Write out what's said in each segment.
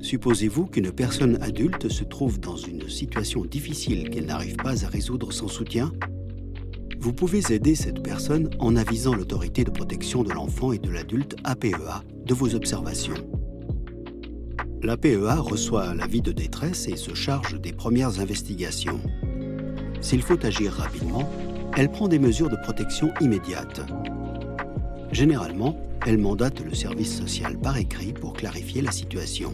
Supposez-vous qu'une personne adulte se trouve dans une situation difficile qu'elle n'arrive pas à résoudre sans soutien? Vous pouvez aider cette personne en avisant l'autorité de protection de l'enfant et de l'adulte APEA de vos observations. L'APEA reçoit l'avis de détresse et se charge des premières investigations. S'il faut agir rapidement, elle prend des mesures de protection immédiates. Généralement, elle mandate le service social par écrit pour clarifier la situation.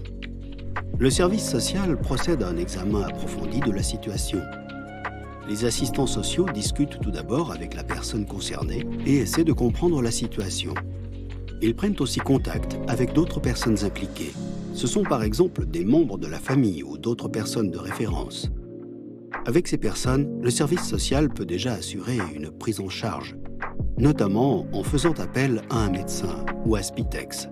Le service social procède à un examen approfondi de la situation. Les assistants sociaux discutent tout d'abord avec la personne concernée et essaient de comprendre la situation. Ils prennent aussi contact avec d'autres personnes impliquées. Ce sont par exemple des membres de la famille ou d'autres personnes de référence. Avec ces personnes, le service social peut déjà assurer une prise en charge, notamment en faisant appel à un médecin ou à Spitex.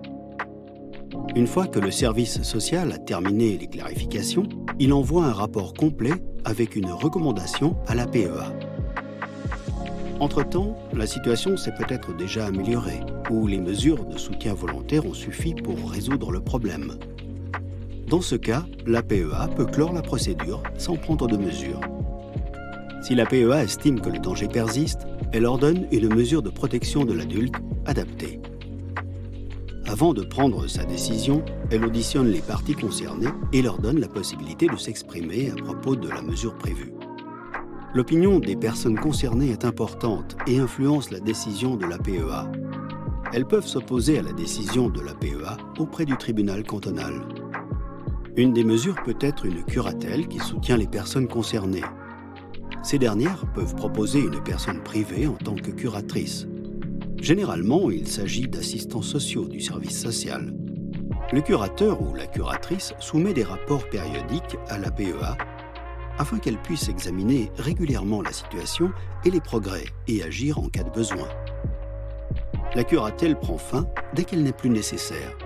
Une fois que le service social a terminé les clarifications, il envoie un rapport complet avec une recommandation à l'APEA. Entre-temps, la situation s'est peut-être déjà améliorée, ou les mesures de soutien volontaire ont suffi pour résoudre le problème. Dans ce cas, l'APEA peut clore la procédure sans prendre de mesures. Si l'APEA estime que le danger persiste, elle ordonne une mesure de protection de l'adulte adaptée. Avant de prendre sa décision, elle auditionne les parties concernées et leur donne la possibilité de s'exprimer à propos de la mesure prévue. L'opinion des personnes concernées est importante et influence la décision de l'APEA. Elles peuvent s'opposer à la décision de l'APEA auprès du tribunal cantonal. Une des mesures peut être une curatelle qui soutient les personnes concernées. Ces dernières peuvent proposer une personne privée en tant que curatrice. Généralement, il s'agit d'assistants sociaux du service social. Le curateur ou la curatrice soumet des rapports périodiques à l'APEA afin qu'elle puisse examiner régulièrement la situation et les progrès et agir en cas de besoin. La curatelle prend fin dès qu'elle n'est plus nécessaire.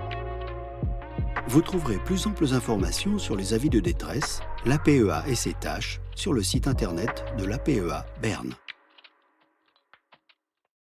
Vous trouverez plus amples informations sur les avis de détresse, l'APEA et ses tâches sur le site internet de l'APEA Berne.